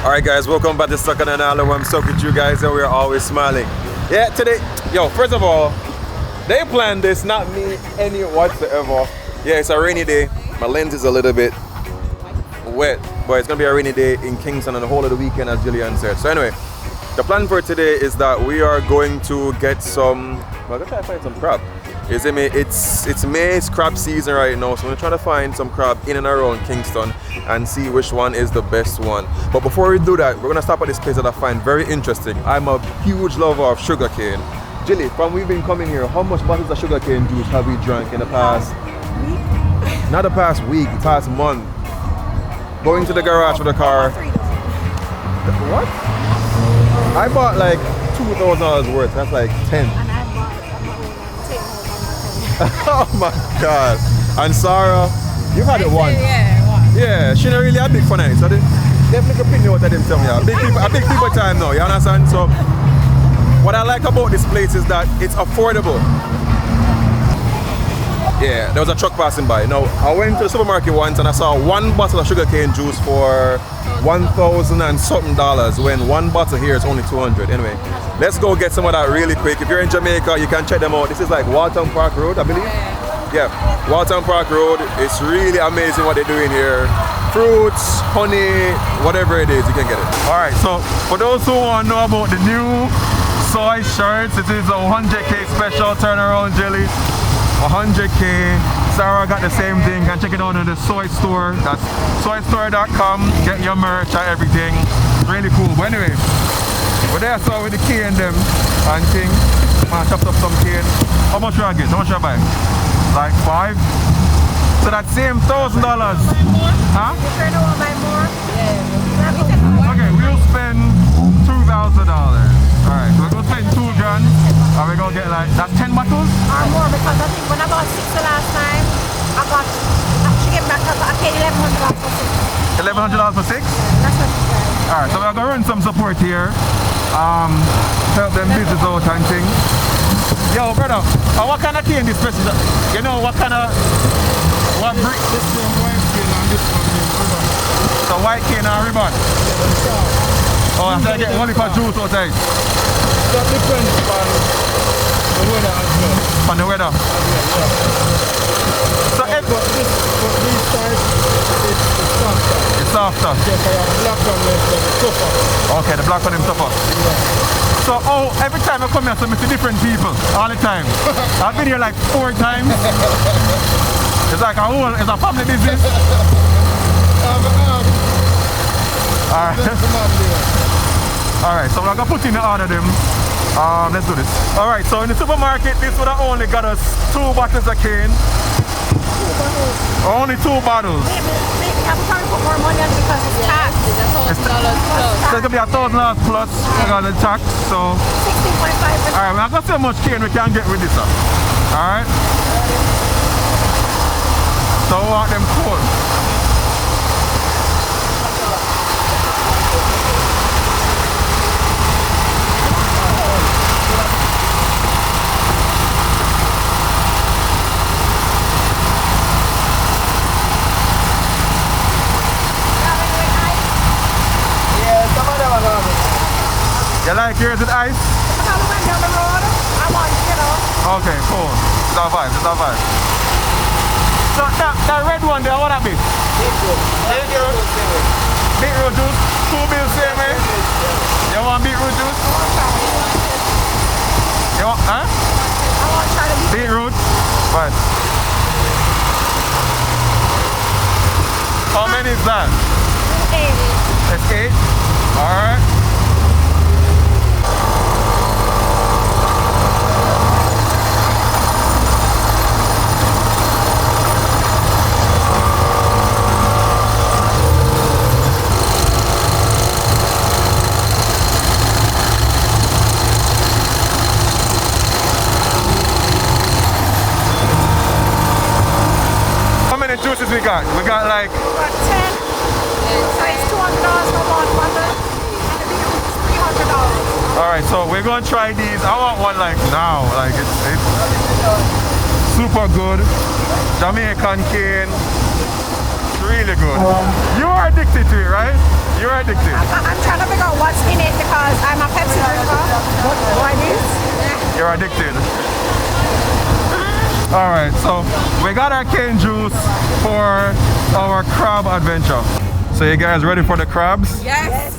Alright guys, welcome back to Second and All. I'm stuck with you guys and we're always smiling. Yeah, today, first of all, they planned this, not me, any whatsoever. Yeah, it's a rainy day. My lens is a little bit wet, but it's gonna be a rainy day in Kingston and the whole of the weekend, as Julian said. So anyway, the plan for today is that we are going to get some, we're gonna try to find some crab. You see me? It's May, it's crab season right now, so we're gonna try to find some crab in and around Kingston and see which one is the best one. But before we do that, we're gonna stop at this place that I find very interesting. I'm a huge lover of sugarcane. Jilly, from we've been coming here, how much bottles of sugarcane juice have we drank in the past week? Not the past week, the past month. Going to the garage for the car. What? I bought like $2,000 worth. That's like 10. Oh my God. And Sarah, you had it once. Yeah, she not really a big fan of it. So they definitely could pick me out of them tell me. A big people time now, you understand? So what I like about this place is that it's affordable. Yeah, there was a truck passing by. Now, I went to the supermarket once and I saw one bottle of sugarcane juice for $1,000 and something when one bottle here is only 200. Anyway, let's go get some of that really quick. If you're in Jamaica, you can check them out. This is like Walton Park Road, I believe. Yeah, Walton Park Road. It's really amazing what they're doing here. Fruits, honey, whatever it is, you can get it. All right, so for those who want to know about the new Soai shirts, it is a 100K special turnaround jelly. 100K. Sarah got the same thing. You can check it out on the Soai store. That's soaistore.com. Get your merch and everything. Really cool. But anyway, we're there so with the cane them and thing. Man, chopped up some cane. How much should I get? How much should I buy? Like 5? So that same $1,000. Huh? Okay, we'll spend $2,000. Alright, so we're gonna spend $2,000 and we're gonna get like, that's 10 bottles? Or more, because I think when I bought 6 the last time, she gave me back, I paid $1,100 for 6. $1,100 for 6? That's what she said. Alright, so we're gonna run some support here. Help them business out and thing. Yo, brother, what kind of cane this person? You know what kind of, what brick? This one white cane and this one ribbon. So white cane and ribbon? Oh, after I get only for juice outside? That depends on the weather as well. On the weather? Yeah. So but these sides, it's softer. It's softer? Yes, I have black one is tougher. Okay, the black one is tougher. Yeah. So every time I come here, so I see different people, all the time. I've been here like 4 times. It's like it's a family business. Alright, so we're gonna put in the order them. Let's do this. Alright, so in the supermarket, this would have only got us 2 bottles of cane. Only 2 bottles. Maybe I'm trying to put more money on because it's tax. It's $1,000 plus. So it's gonna be $1,000 plus because of the tax, so 16.5%. alright, we're not gonna see how much cane we can get with this. Alright? So we want them cold. You like yours with ice? Because we went down the road, I want, Okay, cool. It's our vibe, it's our vibe. So that red one there, what that be? Beetroot. Beetroot juice? 2 bills same way? You want beetroot juice? You want, huh? I want to try to beetroot? Right. How many is that? 8. It's 8? Alright. Juices we got? We got like 10. So it's $200 for 1 bottle, and the beer is $300. Alright, so we're gonna try these. I want one like now. Like it's super good. Jamaican cane. It's really good. You are addicted to it, right? You're addicted. I'm trying to figure out what's in it because I'm a Pepsi drinker. What is? You're addicted. Alright, so we got our cane juice for our crab adventure. So you guys ready for the crabs? Yes.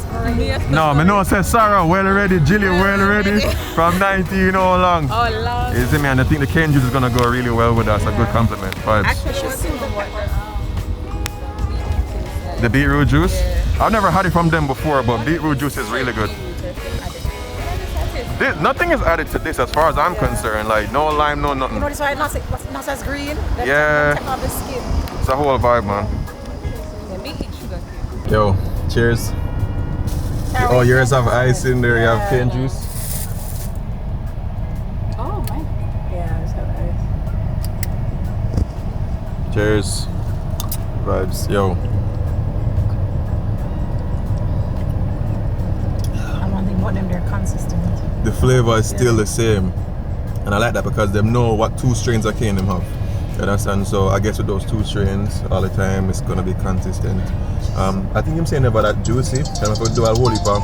No, me know say Sarah well ready, Jilly well ready from 19 all long. Oh, long. You see me, and I think the cane juice is gonna go really well with us. A good compliment. Vibes. Actually, she's seen the water. The beetroot juice? I've never had it from them before, but beetroot juice is really good. Nothing is added to this as far as I'm concerned. Like no lime, no nothing. You know this why not as green? Yeah. Take off the skin. It's a whole vibe, man. Yo, cheers. Oh, yours have ice in there. You have cane juice. Oh my. Yeah, it's got ice. Cheers. Vibes. Yo. One thing about them, they're consistent. The flavor is still the same, and I like that because they know what 2 strains of cane them have. You understand? So I guess with those 2 strains all the time, it's gonna be consistent. I think I'm saying about that juicy. I'm gonna do a whole heap of,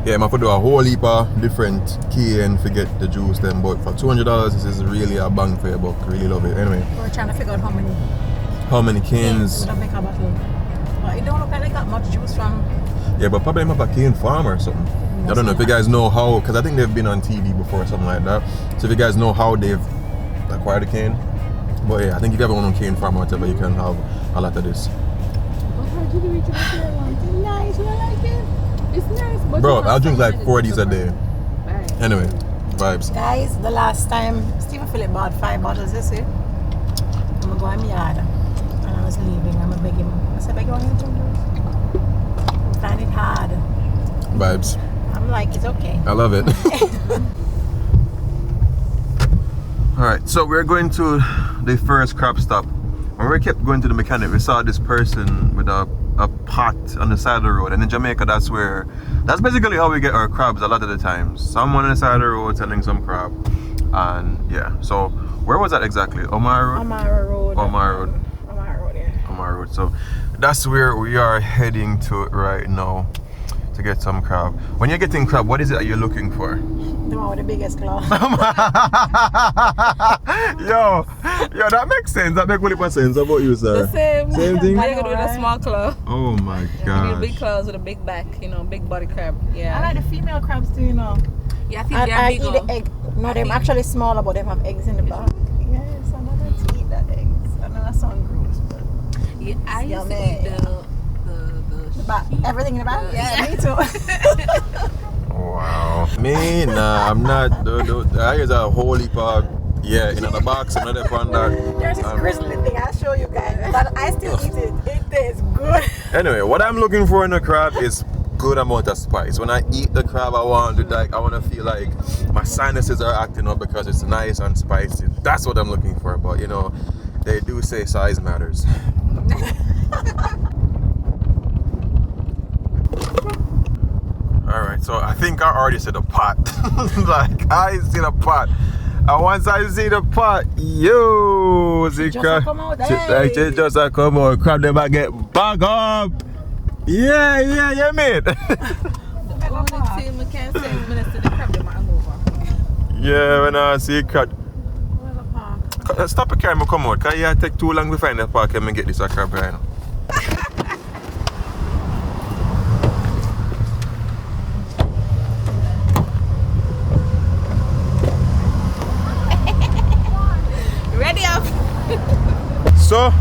yeah, I'm gonna do a whole heap of different cane to get the juice then. But for $200, this is really a bang for your buck. Really love it. Anyway, We're trying to figure out how many canes. would make a bottle. But it don't look like they got much juice from. Yeah, but probably have a cane farm or something. I don't know if you guys know how, because I think they've been on TV before or something like that. So if you guys know how they've acquired the cane. But yeah, I think if you ever want a cane farm or whatever, you can have a lot of this. Nice, I like it. It's nice, but bro, I'll drink like 4 of these a day. Anyway, vibes. Guys, the last time Stephen Phillip bought 5 bottles this year. I'm gonna go in my yard and I was leaving. I'm gonna beg him. I said, beg you, I find it hard. Vibes. I'm like, it's okay. I love it. Alright, so we're going to the first crab stop. When we kept going to the mechanic, we saw this person with a pot on the side of the road. And in Jamaica, that's basically how we get our crabs a lot of the times. Someone on the side of the road selling some crab. And yeah, so where was that exactly? Omar Road? Omar Road. Omar Road. Omar Road, yeah. Omar Road. So that's where we are heading to right now to get some crab. When you're getting crab, what is it that you're looking for? The one with the biggest claw. yo, that makes sense. That makes 100% sense. How about you, sir? The same. Same thing? I go with a small claw. Oh my You god. need big claws with a big back, big body crab. Yeah. I like the female crabs too, Yeah, I think I they're eat the bigger. egg. No, they're actually smaller, but they have eggs in the back. Yes, I'm not going to eat that eggs. I know that sounds gross, but Yeah, I used to yummy. eat the back, everything in the back? Yeah. Me too. Wow. Me, nah, I'm not. I use a whole heap of, yeah, in the box, another one that. There's this grizzly thing I'll show you guys, but I still eat it. It tastes good. Anyway, what I'm looking for in a crab is good amount of spice. When I eat the crab, I want to feel like my sinuses are acting up because it's nice and spicy. That's what I'm looking for. But they do say size matters. Alright, so I think I already see the pot. Like, I see the pot. And once I see the pot, yo, the crab. Just come out. Crab never get back up. Yeah, mate. Yeah, when I see crab. Stop the camera, come out. Because it take too long to find the park and get this crab right now. Ready up. So,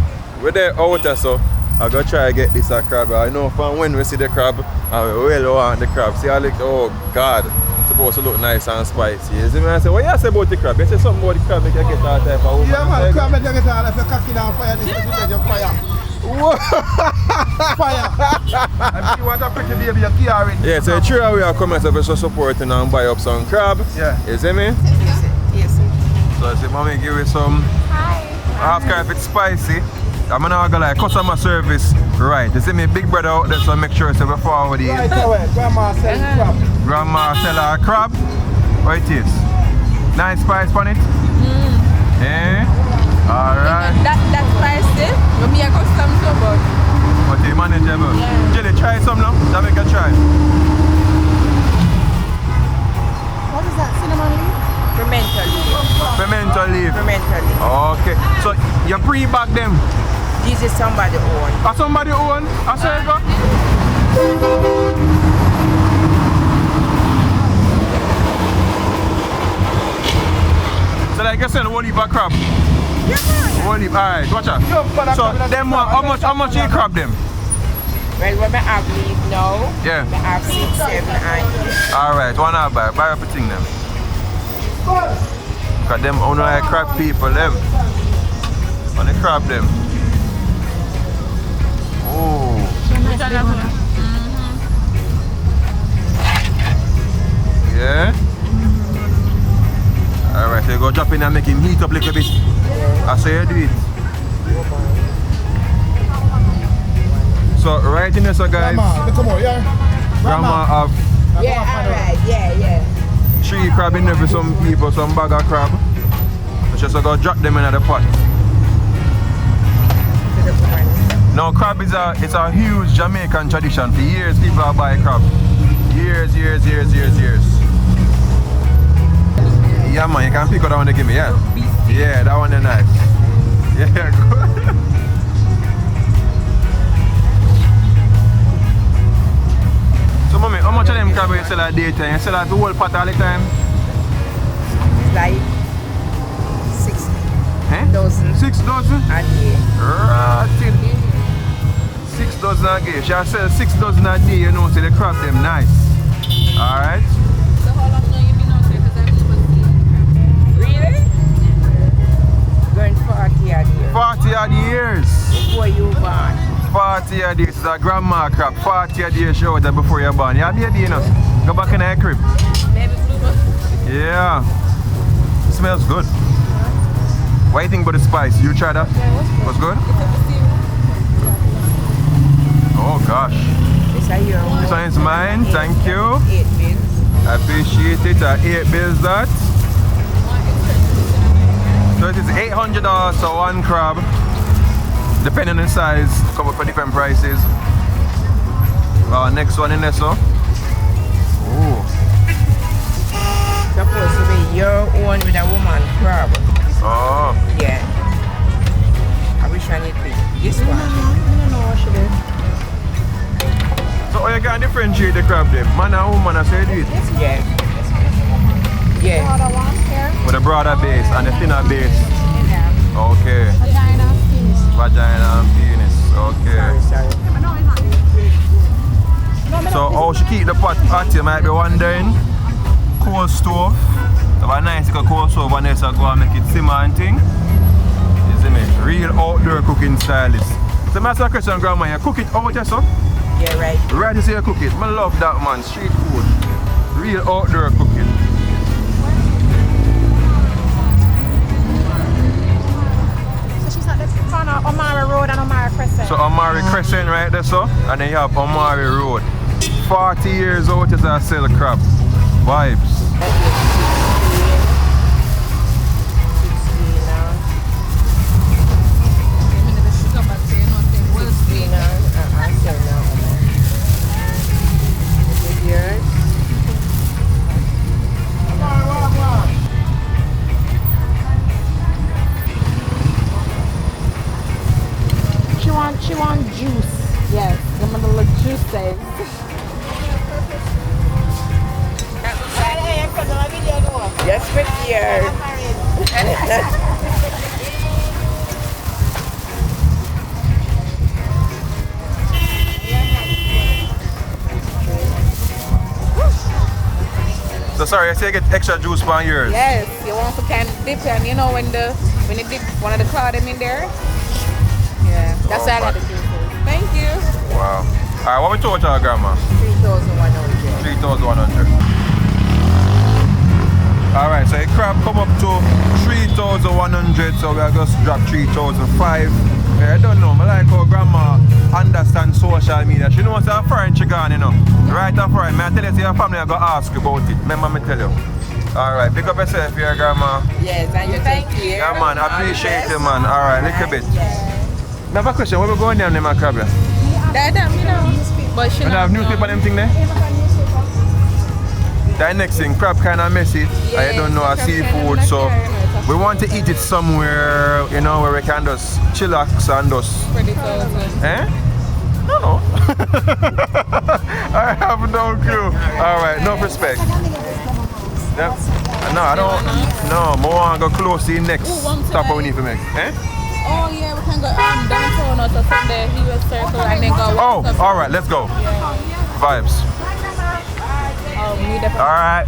we're there out there, so I go try to get this crab. I know from when we see the crab, I really want the crab. See, I look, oh God, it's supposed to look nice and spicy. You see me? I say, what you say about the crab? You say something about the crab, make you get that type of. Yeah, man, crab make you get all if you're cooking on fire, this is your fire. Fire. And you want a pretty baby, you carry it. Yeah, so true we are coming so we're supporting and buy up some crab. Yeah. You see me? Yes. So I say, mommy, give me some. Hi. Half crab, if it's spicy. I'm not gonna like customer service right. You see me, big brother out there, so make sure so we forward it. Right away, grandma sells crab. Grandma sell her crab. What it is? Nice spice on it? Yeah? Alright. That spicy. But me a custom so but But it's manageable. Yeah. Jelly, Philly, try some now. Jamaica, try. What is that? Cinnamon leaf? Pimento leaf. Pimento leaf. Pimento leaf. Okay. So you pre-bag them? This is somebody own. Somebody own? I say go. So like I said, one heap of crab. Yeah. One heap. Alright, watch out. So them one, how much you crab them? Well, when I have leave now, Yeah. I have 6, 7, 8. Alright, one I buy everything them. Cause them only like crab people them. On the crab them. Oh. Yeah. Alright, so you go drop in and make him heat up a little bit. I say you do it. So right in there, so guys, Grandma, come on, yeah. grandma have Yeah, alright, yeah. 3 crab in there for some people, some bag of crab. So just go drop them in the pot. Now crab is a huge Jamaican tradition. For years people have buy crab. Years. Yeah man, you can pick up that one they give me, yeah? Yeah, that one is nice. Yeah, good. So mommy, how much of them crab you sell at daytime? You sell at the whole pot all the time? Like 6 Eh? dozen 6 dozen? a day. Right. 6 dozen a day. If you sell 6 dozen a day, you know, so the crab them nice. Alright? So how long have you been out there? Because I've never seen Really? Going 40 a year. 40 odd years. Before you born. 40 odd years. It's a grandma crab. 40 odd years show that before you're born. You have baby, you know. Go back in the crib. Baby blue. Yeah. Smells good. What do you think about the spice? You tried that? Yeah, Was good? Oh gosh. This is your This one is mine. Thank you. 8 bills. I appreciate it. 8 bills that. So it is $800 for one crab. Depending on the size, come up for different prices. Next one in there, so. Oh. Supposed to be your own with a woman crab. Oh. Yeah. I wish I need this one. I don't know what she did. So how you can differentiate the crab then? Man and woman, I say do it. Yeah. Yeah. Other one here. With a broader base and a thinner base. Okay. Vagina, penis. Vagina and penis. Okay. Sorry. So how she keep the pot hot, you might be wondering. Cold stove. Have a nice little cold stove and then go and make it simmer and thing. You see me? Real outdoor cooking stylist. So my question, grandma, you cook it out there, so? Yeah, right. Right to say you cook it. I love that, man. Street food. Real outdoor cooking. So she's at the corner of Omari Road and Omari Crescent. So Omari Crescent right there, so? And then you have Omari Road. 40 years out as I sell crab. Vibes. She want juice. Yes, I'm gonna look juices. Yes, but here. So sorry, I say you get extra juice for yours. Yes, you want to can dip and you know when you dip one of the cloud them in there. Yeah, that's all I got to do. Thank you. Wow. Alright, what we total, grandma? 3,100. 3,100. Alright, so the crab come up to 3,100, so we are just drop 3,005. Yeah, I don't know, I like how grandma understands social media. She knows her foreign she gone, you know. Right or foreign, I tell you, your family are going to ask about it. Remember me tell you. Alright, pick up yourself here, grandma. Yes, and you thank you. Yeah, man, I appreciate you, man. Alright, little bit. I have a question, where we going down there, my crab? That, you know. But she And I have newspaper and them thing there. That next thing, crab kind of messy. I don't know a seafood, so we want to eat it somewhere, you know, where we can just chillax and just. Eh? No. I have no clue. All right, no respect. Yeah. No, I don't. No, more want to go close to the next stop we need to make. Eh? Oh yeah, we can go downtown or from the Hero Circle and then go. Oh, all right, let's go. Yeah. Vibes. All right.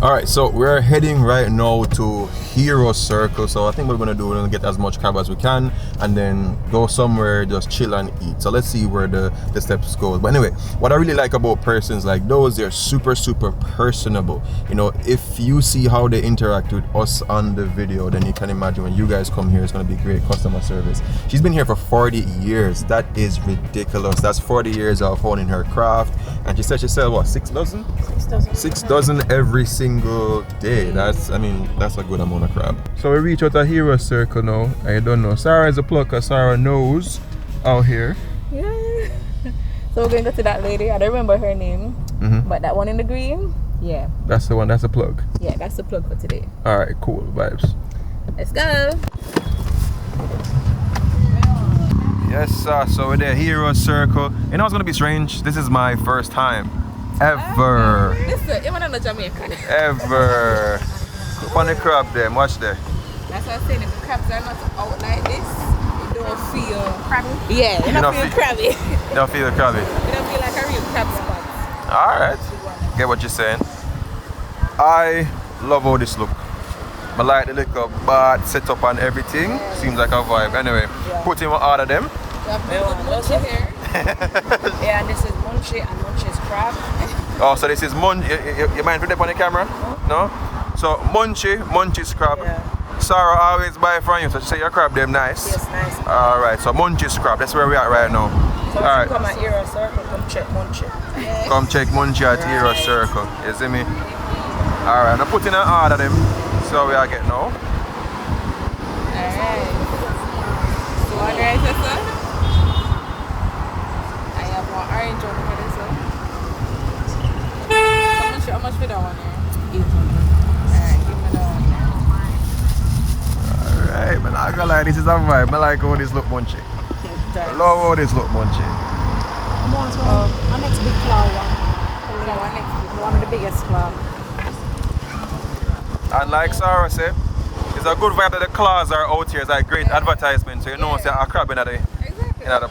All right, so we're heading right now to Hero Circle. So I think what we're gonna do, we're gonna get as much crab as we can and then go somewhere, just chill and eat. So let's see where the steps go. But anyway, what I really like about persons like those, they're super personable. You know, if you see how they interact with us on the video, then you can imagine when you guys come here, it's gonna be great customer service. She's been here for 40 years. That is ridiculous. That's 40 years of honing her craft. And she said she sells what, 6 dozen? 6 dozen. 6 dozen every single day. That's, I mean, that's a good amount of crab. So we reach out a Hero Circle now. I don't know. Sarah is a plucker. Sarah knows out here. Yeah. So we're going to go to that lady. I don't remember her name, but that one in the green. Yeah. That's the one. That's a plug. Yeah, that's the plug for today. All right, cool vibes. Let's go. Yes, sir. So we're there, Hero Circle. You know, it's gonna be strange. This is my first time ever. Listen, you wanna know Jamaican? Ever. Look on the crab there. Watch there. That's what I'm saying. If the crabs are not out like this, you don't feel crabby. Yeah, you don't feel crabby. You don't feel crabby. You don't feel like a real crab spot. All right. Get what you're saying. I love how this look. I like the little bath setup and everything. Seems like a vibe. Anyway, put in all of them. Here. Yeah, and this is Munchie and Munchie's crab. Oh, so this is you mind put it on the camera? No? So Munchie's crab. Yeah. Sarah always buy from you, so she say your crab them nice. Yes, nice. Alright, so Munchie's crab, that's where we are right now. So Alright. if you come at Hero Circle, come check Munchie. Yeah. Come check Munchie at Hero Circle. You see me? Alright, now put in an order them. So we are getting now. Alright. So what rice is that? I have one orange one for this one. How much for that one here? 800. Alright, give me that one. Alright, man, I'm gonna lie, this is a vibe. I like how this look Munchie. I love how this look Munchie. Our next big claw one. One of the biggest claw. And like Sarah said, it's a good vibe that the claws are out here. It's like great advertisement, so you know it's a crab in the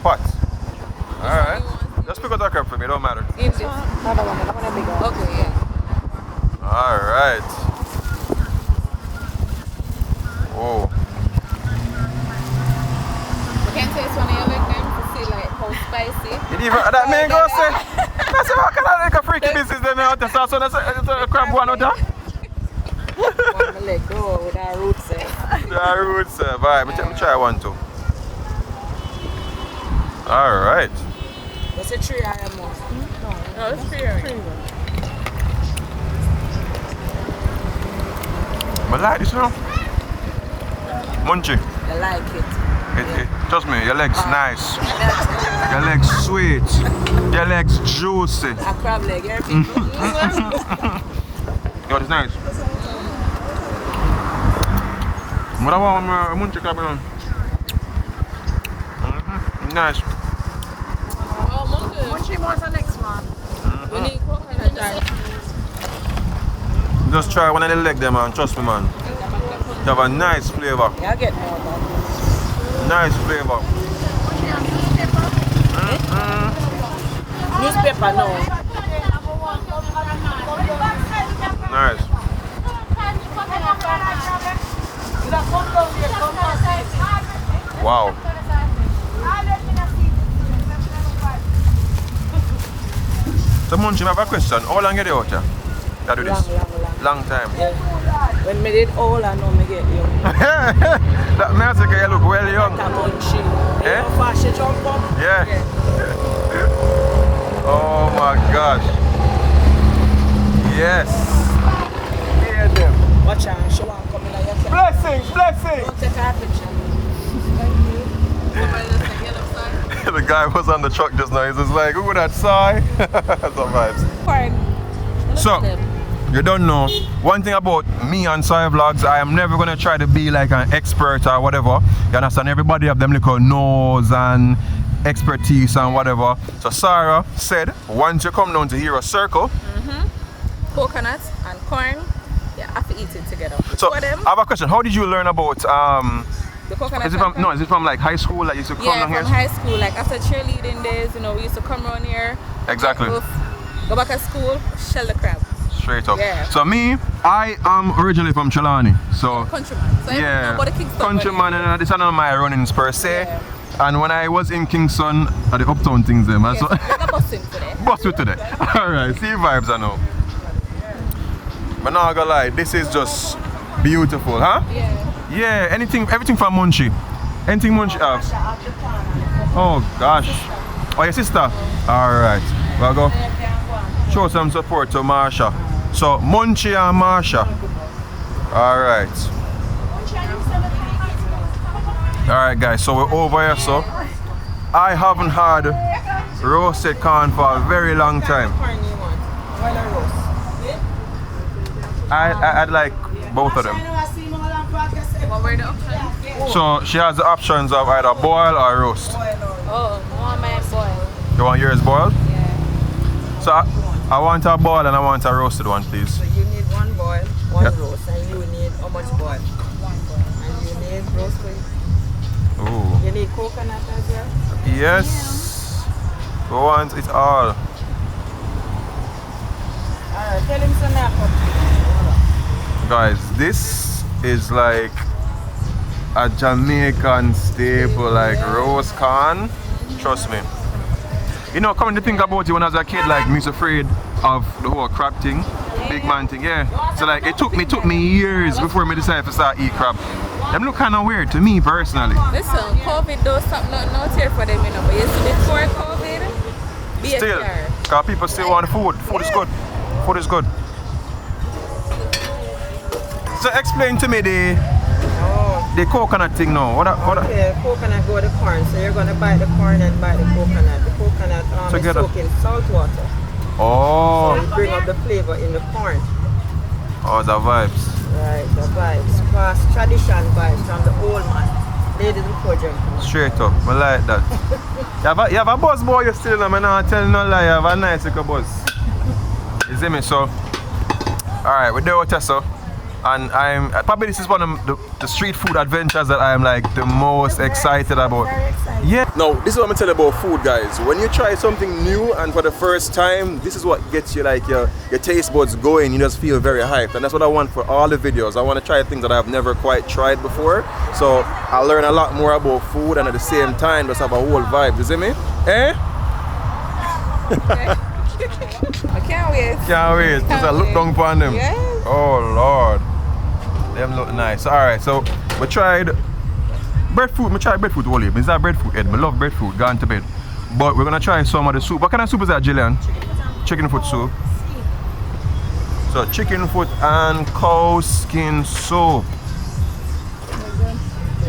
pot. Alright. Just pick out a crab for me, don't matter. In this. Another one, that one a big one. Okay, yeah. Alright. Whoa. We can taste one of your leg them to see like how spicy. That man go say, that's what kind of like a freaky business them out there. So that's a crab one out there. One leg go with our roots there. The roots, vibe. Let me try one too. Alright. That's a 3 iron one. No, it's 3 iron. I like this, you know. Munchie. I like it. Trust me, your legs nice. Your legs sweet. Your legs juicy. A crab leg, you Yo, it's nice. What I want Munchie crab on. Nice. Oh, Munchie wants the next one. we need coconut. Just try one of the leg there, man. Trust me, man. You have a nice flavor. Yeah, I get more man. Nice flavor. Newspaper, no. Nice. Wow. So Munchie, I have a question. How long are you out here? You do this? Long time. Yeah. When me did all, I know me get young. That makes you look well young. Like a Munchie. Eh? You know, fast you jump up. Yeah. Oh my gosh. Yes. Hear them. Watch out, she want to come in and you can't Blessings, blessings. Don't take a picture. The guy was on the truck just now. He's just like, who would that Soai? Some vibes. So, you don't know. One thing about me and Soai Vlogs, I am never gonna try to be like an expert or whatever. You understand? Everybody have them little nose and expertise and whatever. So Sarah said, once you come down to Hero Circle, coconut and corn, you have to eat it together. So I have a question. How did you learn about the coconut? Is it from like high school that you used to come down here? Yeah, from high school. Like after cheerleading days, you know, we used to come around here. Exactly. Go back at school, shell the crab. Straight up. Yeah. So me, I am originally from Trelawny. So Countryman. So yeah, about the Kingston countryman, and this is none of my runnings per se. Yeah. And when I was in Kingston, at the uptown things them, Yes, so like a busing today. bust you today. Alright, see vibes I know. But not gonna lie, this is just beautiful, huh? Yeah. Yeah, everything from Munchie. Anything Munchie has. Oh gosh. Oh, your sister? Alright. We'll go show some support to Marsha. So Munchie and Marsha. Alright. Alright guys, so we're over here, so I haven't had roasted corn for a very long time. I'd like both of them. So she has the options of either boil or roast. Oh, one man boil. You want yours boiled? Yeah. So I want a boiled and I want a roasted one, please. So you need one boil, one roast, and you need how much boil? And you need roast for Ooh. you need coconut as well? Yes. We want it all. Alright, tell him some now. Guys, this is like a Jamaican staple, like roast corn. Trust me. You know, coming to think about it, when I was a kid, like me was afraid of the whole crab thing, big man thing, yeah. So like it took me years before me decided to start eat crab. Them look kind of weird to me personally. Listen, COVID does something not here for them, you know. But you see, before COVID, Still, because people still want food. Food is good. Food is good. So explain to me the coconut thing now. Okay, coconut go with the corn. So you're going to buy the corn and buy the coconut. The coconut is soaked in salt water. Oh. So you bring up the flavor in the corn. Oh, the vibes. Right, the vibes. Past tradition vibes from the old man. Ladies before drinking. Straight up. I like that. you have a buzz boy you still, I'm not telling no lie. You have a nice little buzz. You see me? So, alright, we're doing what so. And probably this is one of the street food adventures that I am like the most excited about. Yeah. Now, this is what I'm telling you about food, guys. When you try something new and for the first time, this is what gets you like your taste buds going. You just feel very hyped, and that's what I want for all the videos. I want to try things that I've never quite tried before, so I learn a lot more about food, and at the same time just have a whole vibe. You see me? Eh? I can't wait. Can't wait. Just a look down upon them. Yes. Oh Lord. Them look nice. Alright, so we tried breadfruit. I tried breadfruit only. It's not breadfruit head. I love breadfruit. Gone to bed. But we're gonna try some of the soup. What kind of soup is that, Jillian? Chicken foot soup. So chicken foot and cow skin soup.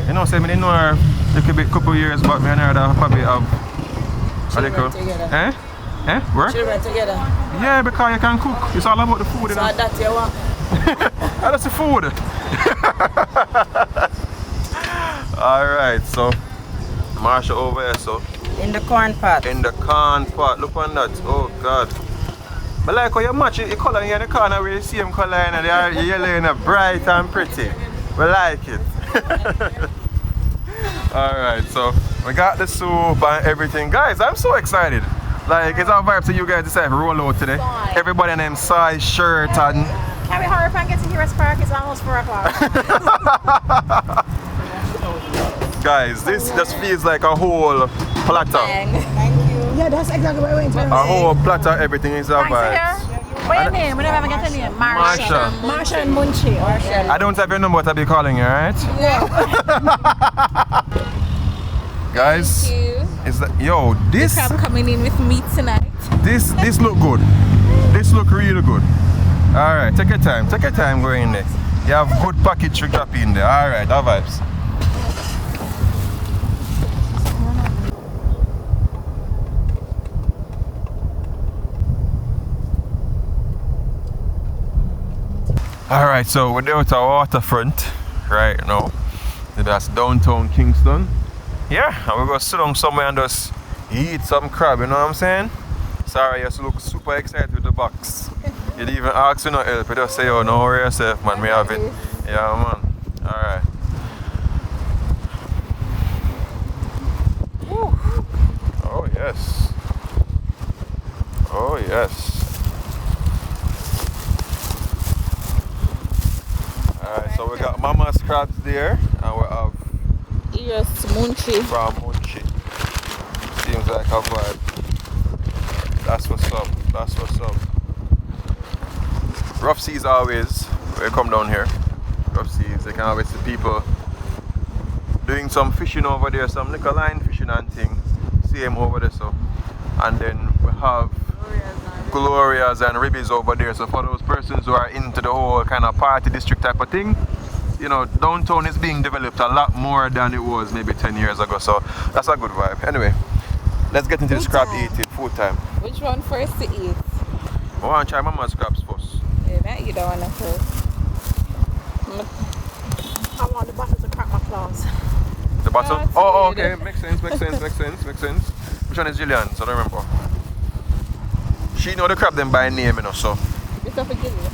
You know, say me know her a couple years back, me and her probably have a little. Eh? Eh? Where? Children together. Yeah, because you can cook. It's all about the food. So that's your one. That's the food. Alright, so Marsha over here, so In the corn pot. in the corn pot. Look on that. Oh God. But like how you match it, the color here in the corner where you see them color and they are yellow and bright and pretty. We like it. Alright, so we got the soup and everything. Guys, I'm so excited. Like, it's our vibe to you guys decide to roll out today. Everybody named Soai shirt and Can we hurry up and get to Heroes Park? It's almost 4 o'clock. guys, this just feels like a whole platter. Thank you. Yeah, that's exactly what we're going to. A whole platter, everything is our vibes. What's your name? We don't even get a name. Marsha. Marsha and Munchie. I don't have your number to be calling you, alright? Guys, Thank you. is that this Crab coming in with me tonight. this look good. This look really good. Alright, take your time going in there. You have good package to drop in there. Alright, that vibes. Alright, so we're there at our waterfront right now. That's downtown Kingston. Yeah, and we're gonna sit down somewhere and just eat some crab, you know what I'm saying? Sorry, you just look super excited with the box. You didn't even ask for no help, you just say, oh, no worry yourself, man, me have it. Yeah, man. Alright. Oh, yes. Oh, yes. Alright, so we got Mama's crabs there, and we have Yes, Munchie. from Munchie. Seems like a vibe. That's what's up. That's what's up. Rough seas always. When you come down here, rough seas. You can always see people doing some fishing over there, some little line fishing and thing. Same over there, so. And then we have Glorias and Ribbies over there. So for those persons who are into the whole kind of party district type of thing, you know, downtown is being developed a lot more than it was maybe 10 years ago. So that's a good vibe. Anyway, let's get into this crab eating. Food time. Which one first to eat? I want to try Mama's crabs first. Yeah, that you don't want to first. I want the bottle to crack my claws. The bottle? That's Oh, weird. okay. Makes sense, makes sense, makes sense, makes sense. Which one is Jillian? So I don't remember. She know the crab them by name, you know, so. It's up a Gilly.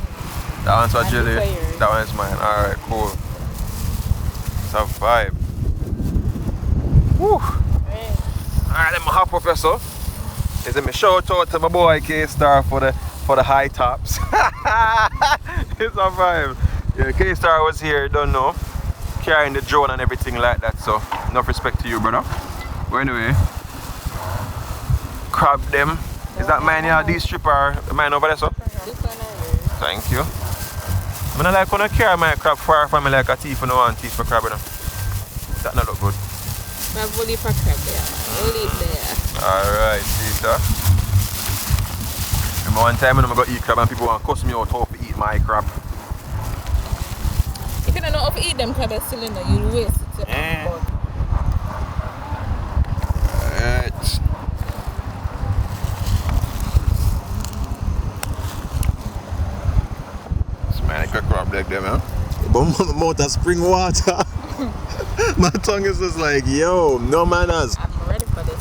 That one's for And Jilly. this is yours. That one is mine. Alright, cool. It's a vibe. Woo! Alright, then my hot professor. Is it me shout out to my boy K-Star for the high tops. It's a vibe. Yeah, K-Star was here, don't know. Carrying the drone and everything like that, so enough respect to you, brother. But anyway, crab them. Is that mine here? These stripper mine over there, so? This one is. Thank you. I don't like when I carry my crab far from me like a thief and no one thief for crab, you know. That not look good. I have only for crab there. Only there. Alright, see sir. Remember one time when I go eat crab and people want to cuss me out how to eat my crab. If you don't know how to eat them crab still in there, you'll waste it. Alright. This man a good crab leg there, man. But my mouth has spring water. My tongue is just like, yo, no manners. I'm ready for this.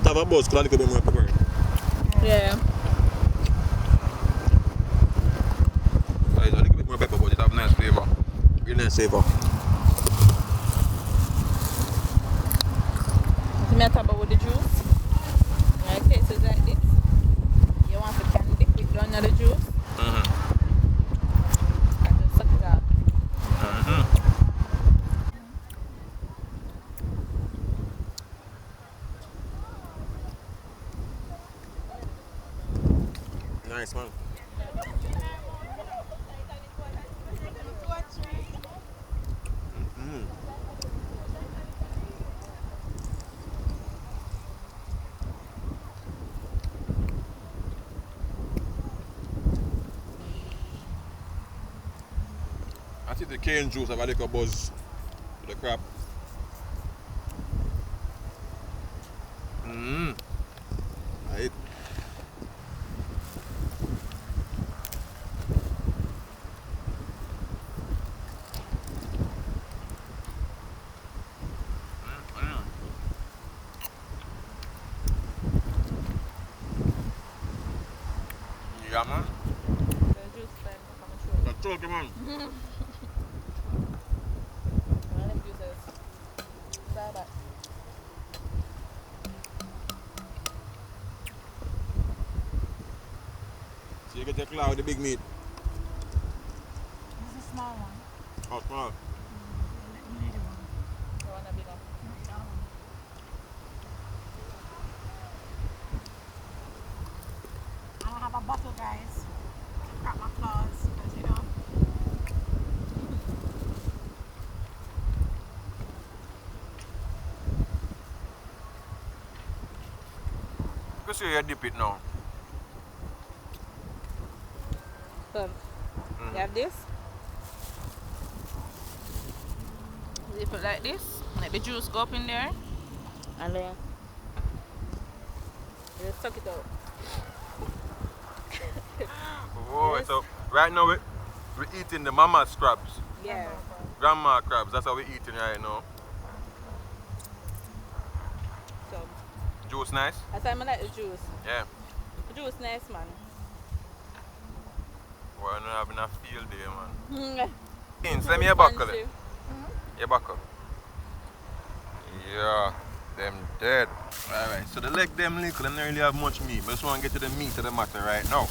Have a buzz, could a little bit more pepper. Yeah. It's a little bit more pepper, but it have nice flavor. Really nice flavor. You may talk about with the juice. Like cases like this. You want to can dip it down in the juice. And just suck it out. Nice, man. I think the cane juice have a little buzz with the crab. Right. Yeah, man. The juice time coming through. That's okay, man. One of the juices. Try that. So you get the claw with the big meat. This is a small one. Oh, small. You need one. You want a big one? I don't have a bottle, guys. Crack my claws, because you know. see you dip it now. So, you have this. Dip it like this. Let the juice go up in there. And then you just suck it out. Oh, Yes. so right now we're eating the mama's crabs. Yeah. Grandma crabs, that's how we're eating right now. So, Juice nice? that's why I like the juice. Yeah. The juice nice, man. We're not having a field day, man. Mm. Ins, let me a buckle Fancy. it. Your buckle. Yeah, them dead. Alright, so the leg them little, them don't really have much meat. But I just want to get to the meat of the matter right now.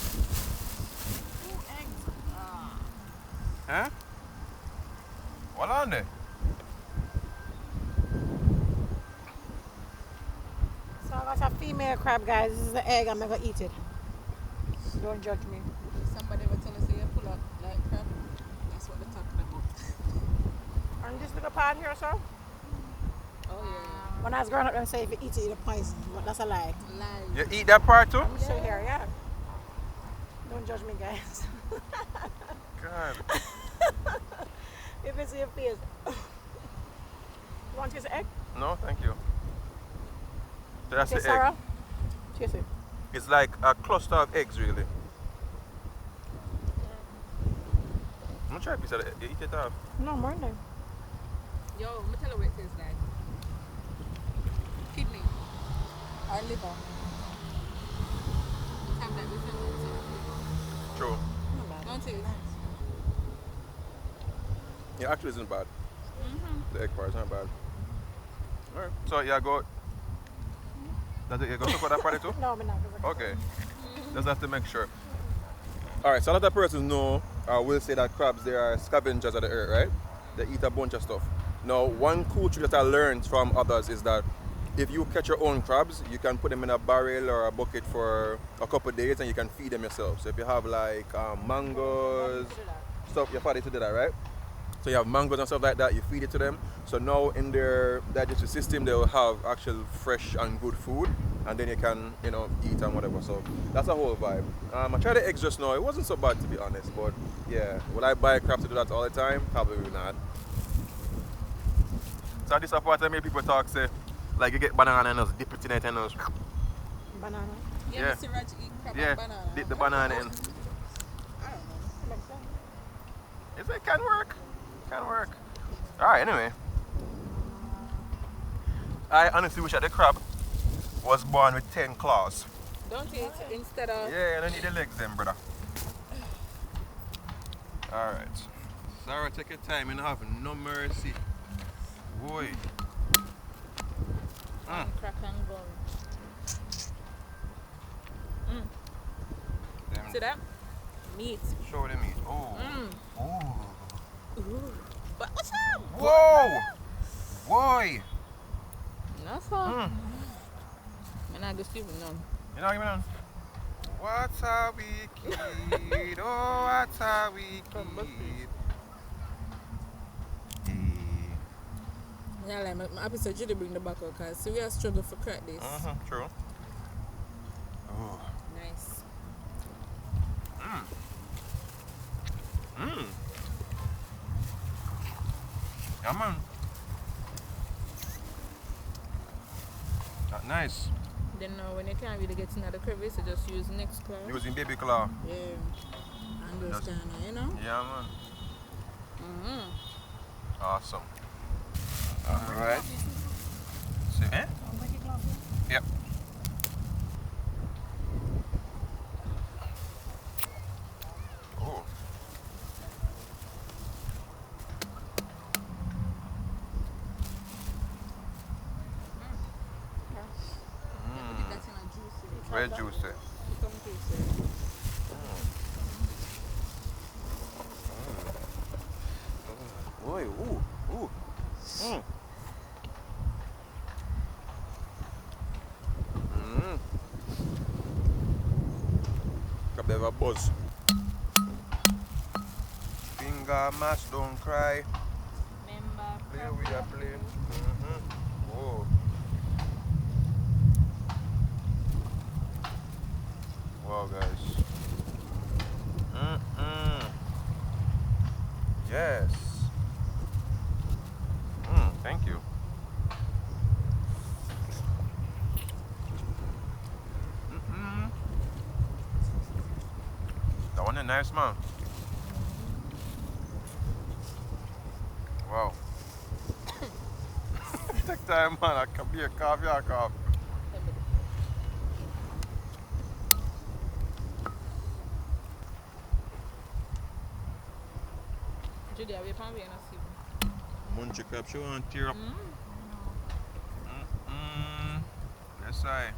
Huh? What on there? So I got a female crab, guys. This is the egg. I'm gonna eat it. Don't judge me. Somebody ever tell us you pull up like crab? That's what they're talking about. And this little pot here, so Oh yeah. when I was growing up, they say if you eat it, you're poison. But that's a lie. Live. You eat that part too? I'm still here, yeah. Don't judge me, guys. God. If it's your face. You want to taste the egg? No, thank you. So that's Taste the egg. Sarah? Taste it. It's like a cluster of eggs, really. I'm gonna try a piece of it. You eat it off. No, more than. Yo, let me tell you what it tastes like. Kidney. Or liver. Have that with them. True. Don't taste. Yeah, actually isn't bad. The egg part is not bad. Alright. So yeah, go. That's it. You go for that part too? No, but not. Okay. Just have to make sure. Alright, so a lot of persons know or will say that crabs, they are scavengers of the earth, right? They eat a bunch of stuff. Now, one cool trick that I learned from others is that if you catch your own crabs, you can put them in a barrel or a bucket for a couple of days and you can feed them yourself. So if you have like mangoes, stuff, your father to do that, right? So you have mangoes and stuff like that, you feed it to them. So now in their digestive system, they will have actual fresh and good food, and then you can, you know, eat and whatever. So that's a whole vibe. I tried the eggs just now. It wasn't so bad, to be honest, but yeah, will I buy crabs to do that all the time? Probably not. So this part I made people talk, say, like you get banana and just dip it in it and just, Banana. Yeah. Mr. Raj eat crab yeah, and banana. dip the banana in. I don't know. Yes, it can work. Can work. Alright, anyway. I honestly wish that the crab was born with 10 claws. Don't eat instead of. Yeah, I don't need the legs then, brother. Alright. Sarah, take your time and have no mercy. Boy. Crack and go. Them- See that? Meat. Show the meat. Oh. Ooh. But what's up? Whoa! Boy! No, sir. I'm not just even know. You know what I mean? What a wicked, oh what a wicked. Yeah, like my episode, you bring the back out because we are struggling for crack this. True. Oh. Nice. Yeah, man. That nice. Then when you can't really get into the crevice, you just use next claw. Using baby claw. Yeah. And those Just- kind of, you know? Yeah, man. Awesome. Alright. See, eh? Yep. Oh. That's in a juicy. Very juicy. Some juicy. Boy, ooh. Got a bit of a buzz. Finger mash, don't cry. Remember? Play we are playing. Whoa. now, guys. Yes. Thank you. That one is nice, man. Wow. Take time, man. I can be a cough, yeah, cough. Judy, are we from Vienna? Munchie crab, she want to tear up. Yes, I.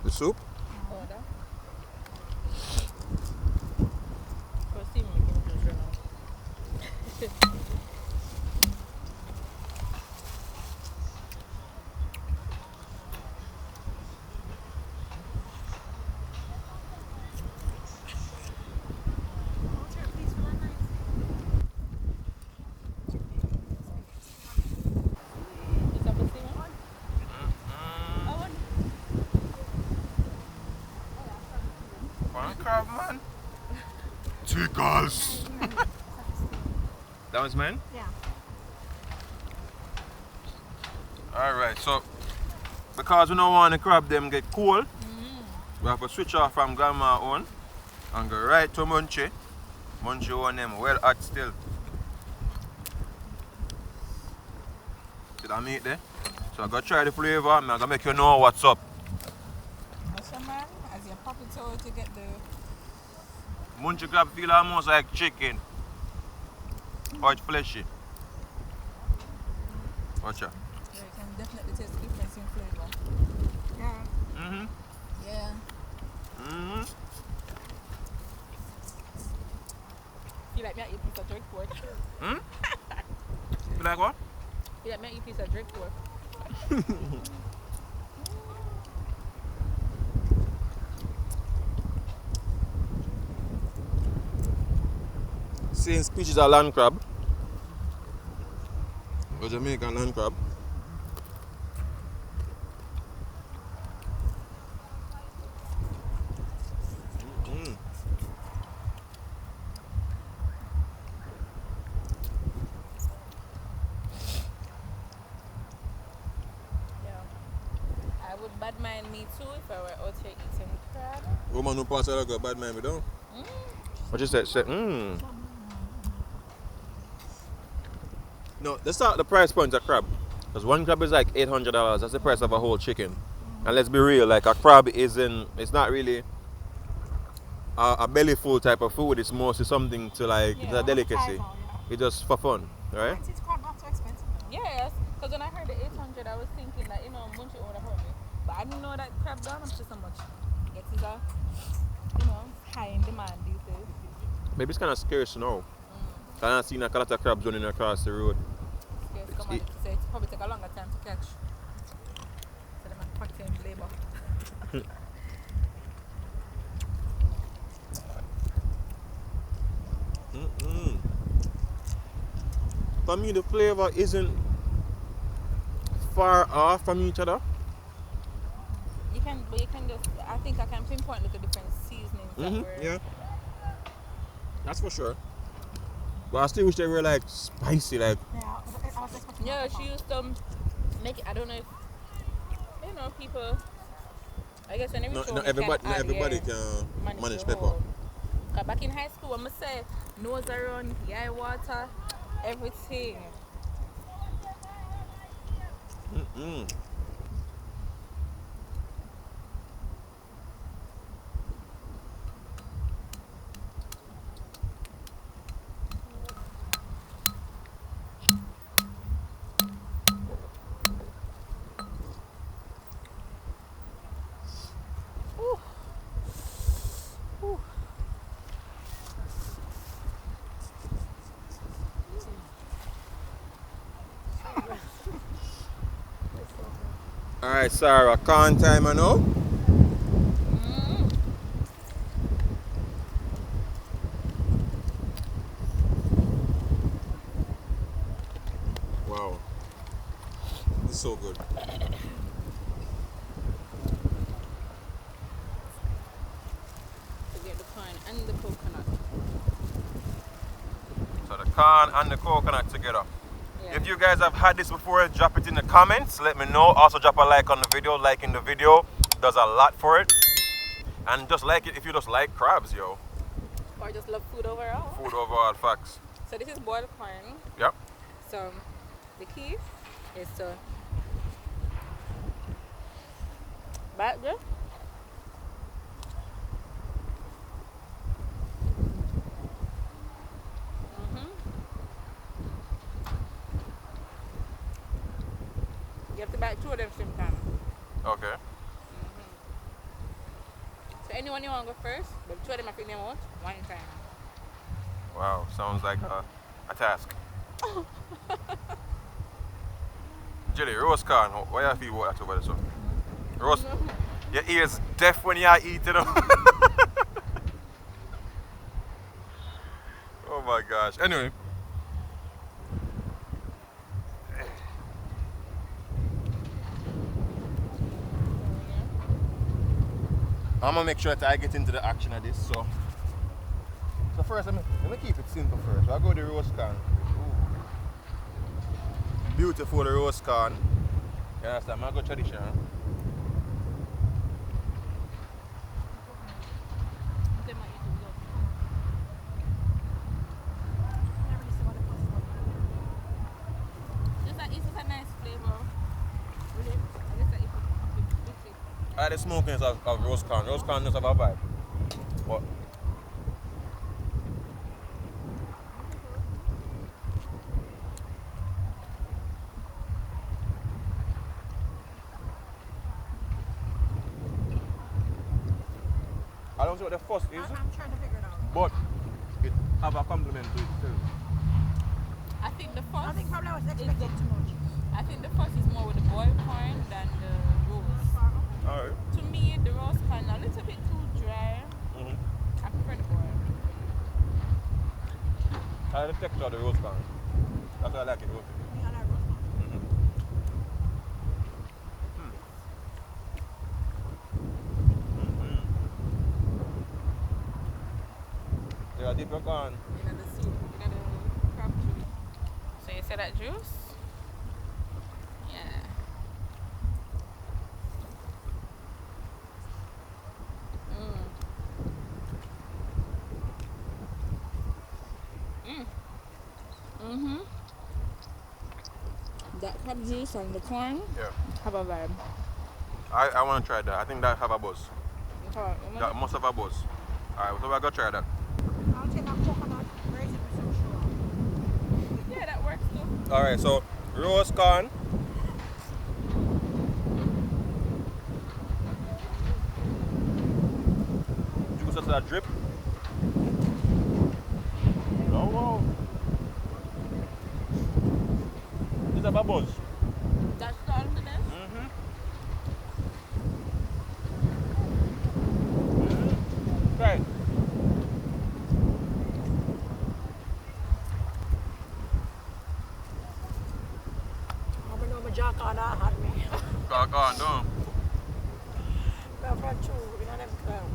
The soup? Order. First thing we can do right now. Crab, man. Tickles. That was mine? Yeah. Alright, so because we don't want the crab them get cold, we have to switch off from grandma on and go right to Munchie. Munchie on them well hot still. See that meat there? So I gotta try the flavor and I'm gonna make you know what's up. Also, man, as you pop it out to get the Munchie crab feel almost like chicken. Or it's fleshy. Watch out. Yeah, you can definitely taste the difference in flavor. Yeah. Yeah. Feel like me eat piece of jerk pork. You like what? Feel like me eat piece of jerk pork. Same species of land crab. A Jamaican land crab. Yeah. I would bad mind me too if I were out here eating crab. Woman who pass out got bad mind me down. What you said? No, let's start the price point of crab. Because one crab is like $800. That's the price of a whole chicken. And let's be real, like a crab isn't, it's not really a belly full type of food. It's mostly something to like, it's a delicacy. It's just for fun, right? It's crab not so expensive. Yes, because when I heard the 800, I was thinking that, Munchie would have hurt me. But I didn't know that crab gone up to so much. It is a, high in demand these days. Maybe it's kind of scarce now. I haven't seen a lot of crabs running across the road. Scarce commodity, so it's probably take a longer time to catch. So they might factor in labor. For me, the flavor isn't far off from each other. You can just, I think I can pinpoint the different seasonings that were. Yeah. That's for sure. But I still wish they were like spicy, like. Yeah, I was expecting. Yeah, she used to make it. I don't know if people. I guess in every show Not they everybody can can manage the pepper. whole. 'Cause back in high school, I'm say nose around, eye water, everything. Alright, Sarah, corn time I know. so good. To get the corn and the coconut. So the corn and the coconut together. Yeah. If you guys have had this before, drop it in the comments. Let me know. Also drop a like on the video. Liking the video does a lot for it. And just like it if you just like crabs, yo. Or just love food overall. Food overall, facts. So this is boiled corn. Yep. So the key is to bite this. You have to bite two of them same time. Okay. So anyone you want to go first, but two of them I think they want one time. Wow, sounds like a task. Jelly, roast corn, why you feel what that over there, so? Roast, your ears deaf when you are eating them. Oh my gosh. Anyway. I'm gonna make sure that I get into the action of this, so first, let me keep it simple first. I'll go with the roast corn. Ooh. Beautiful roast corn. You understand? I'm going to go traditional. It's a nice flavor. I like the smokiness of roast corn. Roast corn does have a vibe. But I don't know what the first is, I'm trying to figure it out. but it have a compliment to it too. I think the first. I think probably I was expecting too much. I think the first is more with the boiled corn than the roast. Alright. To me, the roast corn a little bit too dry. I prefer the boiled. I like the texture of the roast corn. That's why I like it roasted. Yeah, I like roast corn. Yeah, dip your corn. You know the soup, you know the crab juice. So you say that juice? Yeah. That crab juice and the corn have a vibe. I want to try that. I think that have a buzz. Okay, That must have a buzz. Alright, so I gotta try that. I'll take a coconut, raise it with some sugar. yeah, that works too. Alright, so roast corn. Juice of that drip. Oh wow. This have a buzz. That's saltiness. Right. I know my jack on that had me. Go on, don't. Well, from two, you know them clown.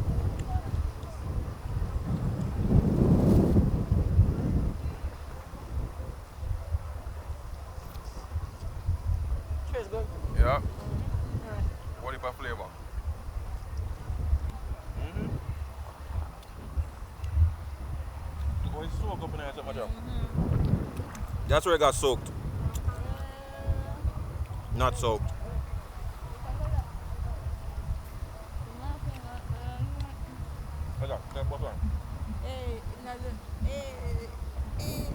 Tastes good. Yeah. What if a flavor? Oh, it's soaked up in there so much. That's where it got soaked. Not soaked. What's that? What's that? Hey, another. Hey, hey.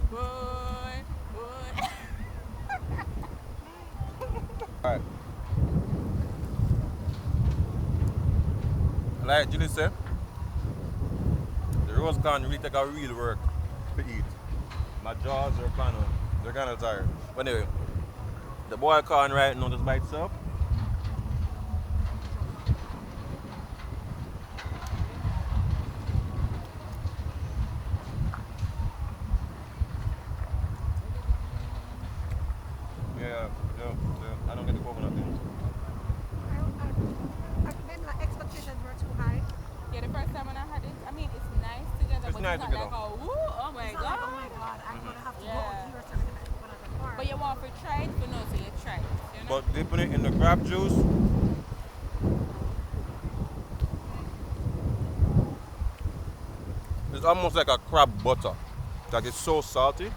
Boy, boy. Alright. Like Julie said, the roast corn really take a real work to eat. My jaws are they're kind of tired. But anyway, the boiled corn right now just by itself. nice It's to not get like, off. oh, woo, oh my It's not like, oh god. my god, I'm gonna have to Yeah. go up here so I can open up the car. But you want to try it, you know, so you try it. You know? But dipping it in the grape juice. It's almost like a crab butter. Like it's so salty.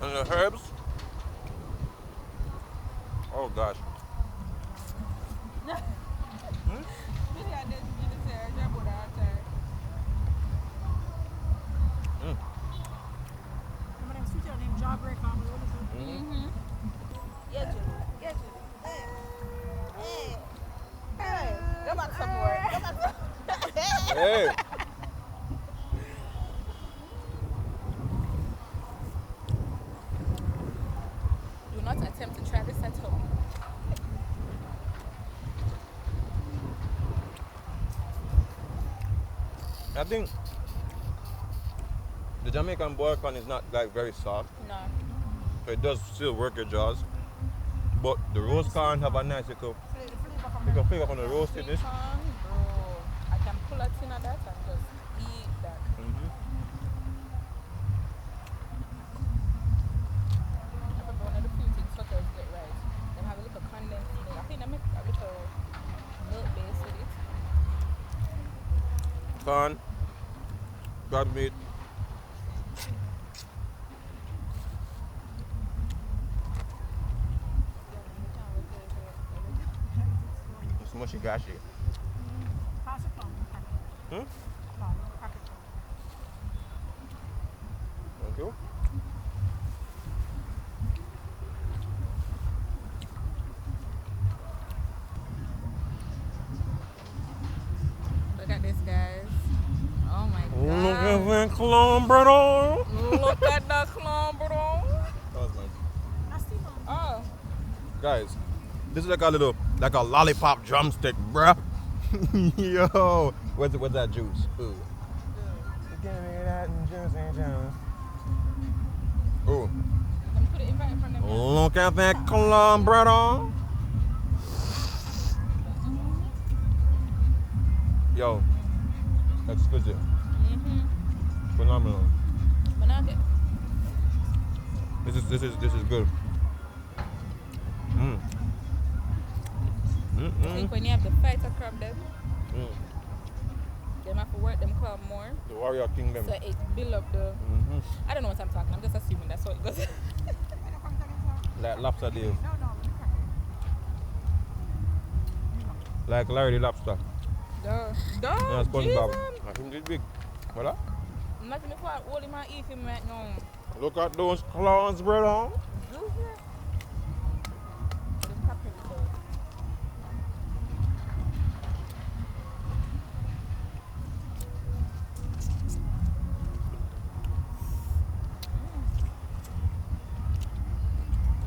And the herbs. Oh gosh. Remember them sweet named Jawbreaker? What is it? Mm-hmm. Yeah, Julie. Yeah, Julie. Hey. Hey. Hey. Go back some more. Go back some Hey. Do not attempt to try this at home. I think the Jamaican boiled corn is not like very soft. No. So it does still work your jaws. But the roast corn have a nice little flavor from the roastedness. Bro, I can pull a tin of that and just eat that. I remember one of the few things suckers get right. They have a little condensed milk. I think they make a little milk base with it. Corn, crab meat. It's mushy gashy. Pass it on. Hmm? No, pack it. Thank you. Look at this, guys. Oh my Look god. at that clone, brother. Look at the clone, bro. That was nice. That's Steve. Oh. Guys, this is like a lollipop drumstick, bruh. Yo, where's that juice? Ooh. Give me that juicy juice. Ooh. Let me put it right in front of them. Look at that clone, brother. Yo, exquisite. Phenomenal. Banana. This is good. I think when you have the fighter crab them, they have to work them crab more. The Warrior Kingdom. So it build up the I don't know what I'm talking, I'm just assuming that's how it goes. Like Lobster Dave. No. Like Larry the Lobster. Duh. Yeah, SpongeBob. Jesus. I think it's big. Voilà. Imagine if I hold him and eat him right now. Look at those claws, brother.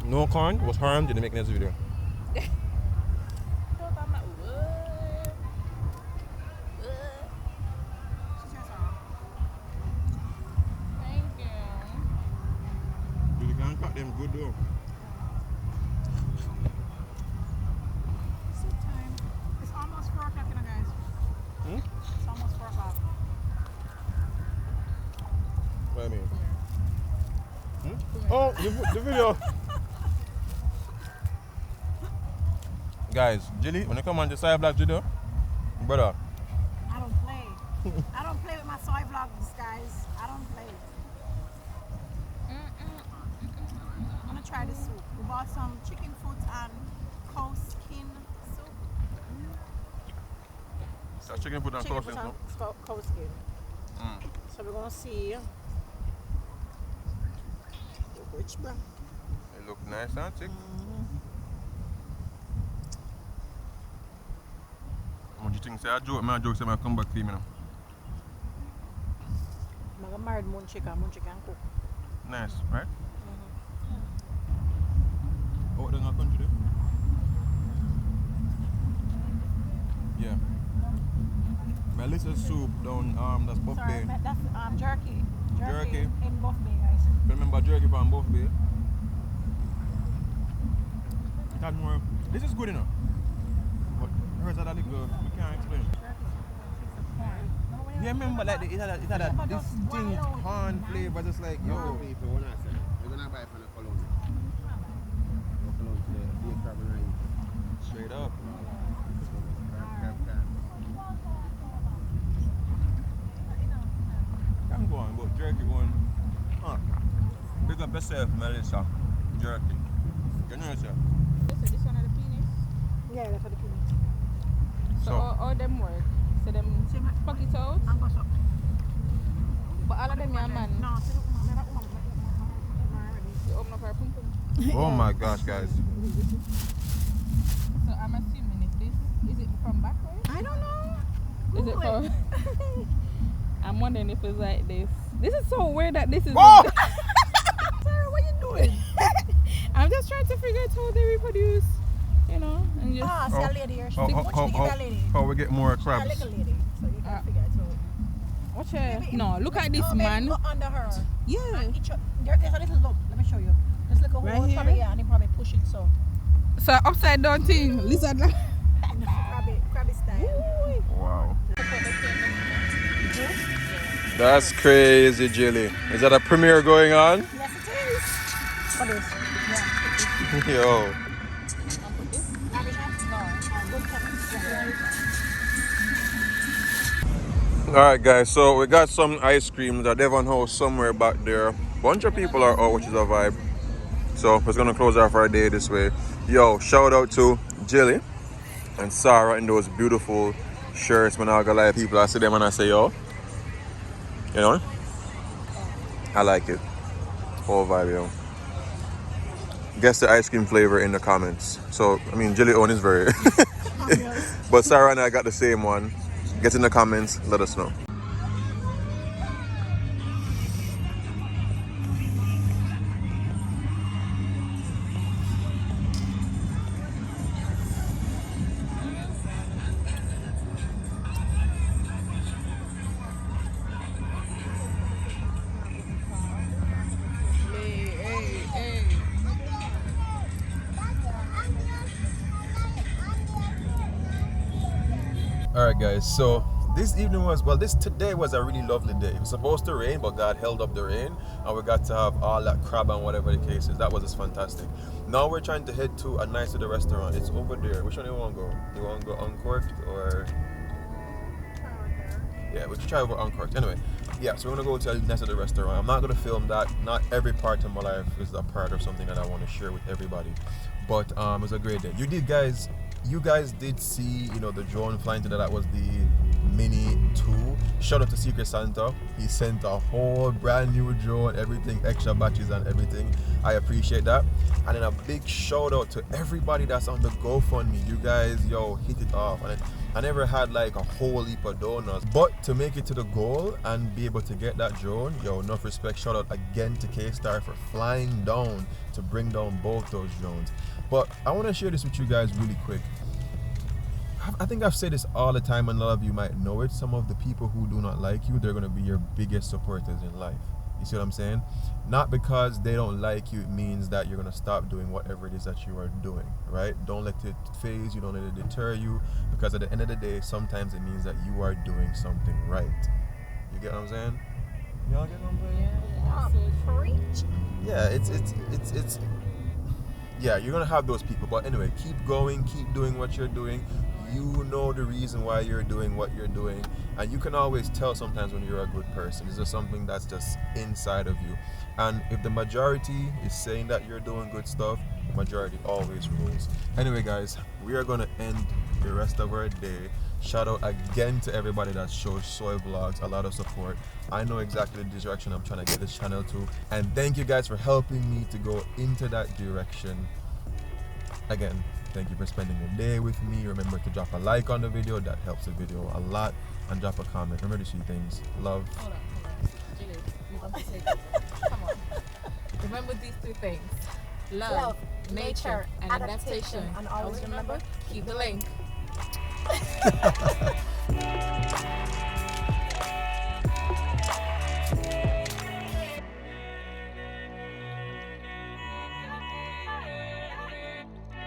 No corn was harmed in the making of this video. Thank you. You can cut them good though. Soup time. It's almost 4 o'clock, you know, guys. It's almost 4 o'clock. What do you mean? Oh, the video. Guys, Jilly, when you come on the side vlog video, brother. I don't play. I don't play with my soy vlogs, guys. I don't play. I'm gonna try this soup. We bought some chicken foot and cow skin soup. That's chicken foot and Chicken sausage, foot no? and cow skin. So we're gonna see which bro. It look nice and thick. What do you think? Say a joke, man. A joke say I come back to you, man. I'm married Munchika can cook. Nice, right? Oh, there's no country there? Yeah. Melissa's soup down, that's Buff Sorry, Bay. that's jerky. Jerky. In Buff Bay, guys. Remember jerky from Buff Bay? That more, this is good enough. But the rest of that little, we can't explain. Jerky soup, a piece of corn. You remember like it had a distinct corn flavor, just like yo. People when I say you're gonna buy from the cologne. Cologne today, be carbonite. Straight up. I'm going, but jerky going. Huh. Pick up yourself, Melissa. Jerky. You know yourself. So this one are the penis. Yeah, that's for the peanuts. So all them work. So them fuck it out. But all of them are man. No, You open up her pum pum. Oh my gosh, guys. So I'm assuming if this is it from backwards? I don't know. Is it from? I'm wondering if it's like this. This is so weird that this is. Oh! Sarah, what you doing? I'm just trying to figure out how they reproduce. You know, and just. Ah, see a lady here. She think what she think is a lady. How we get more She's a crabs? little lady, so you can figure it out. Watch her. No, look at this man. Go under her. Yeah. And there's a little look. Let me show you. There's like a Right hole here? probably, yeah, and he probably push it so. So upside down thing, lizard. Crabby style. Wow. That's crazy, Jilly. Is that a premiere going on? Yes, it is. What is? Yeah. Yo. Alright guys, so we got some ice cream at Devon House somewhere back there. Bunch of people are out, which is a vibe. So we're gonna close off our day this way. Yo, shout out to Jilly and Sarah in those beautiful shirts. When I go live, people I see them and I say yo. You know? I like it. Whole vibe, yo. Guess the ice cream flavor in the comments. So I mean Jilly own is very but Sarah and I got the same one. Get in the comments, let us know. Alright guys, so this evening was, today was a really lovely day. It was supposed to rain, but God held up the rain and we got to have all that crab and whatever the case is. That was just fantastic. Now we're trying to head to a nice little restaurant. It's over there. Which one do you want to go? You want to go Uncorked or? Yeah, we should try over Uncorked. Anyway, yeah, so we're going to go to a nice little restaurant. I'm not going to film that. Not every part of my life is a part of something that I want to share with everybody. But it was a great day. You guys did see, you know, the drone flying today. That was the Mini 2. Shout out to Secret Santa. He sent a whole brand new drone, everything, extra batteries and everything. I appreciate that. And then a big shout out to everybody that's on the GoFundMe. You guys, yo, hit it off. And I never had like a whole heap of donors, but to make it to the goal and be able to get that drone, yo, enough respect. Shout out again to K-Star for flying down to bring down both those drones. But I want to share this with you guys really quick. I think I've said this all the time and a lot of you might know it. Some of the people who do not like you, they're going to be your biggest supporters in life. You see what I'm saying? Not because they don't like you, it means that you're going to stop doing whatever it is that you are doing, right? Don't let it phase you, don't let it deter you, because at the end of the day, sometimes it means that you are doing something right. You get what I'm saying? Y'all get what I'm saying? Yeah, it's yeah, you're gonna have those people, but anyway, keep going, keep doing what you're doing. You know the reason why you're doing what you're doing, and you can always tell sometimes when you're a good person. It's just something that's just inside of you. And if the majority is saying that you're doing good stuff, the majority always rules. Anyway guys, we are gonna end the rest of our day. Shout out again to everybody that shows Soai Vlogs a lot of support. I know exactly the direction I'm trying to get this channel to, and thank you guys for helping me to go into that direction. Again, thank you for spending the day with me. Remember to drop a like on the video, that helps the video a lot, and drop a comment. Remember to see things. Love. Hold on. Julie, you want to say it. Come on. Remember these three things. Love, nature, and adaptation. And always remember, keep the link.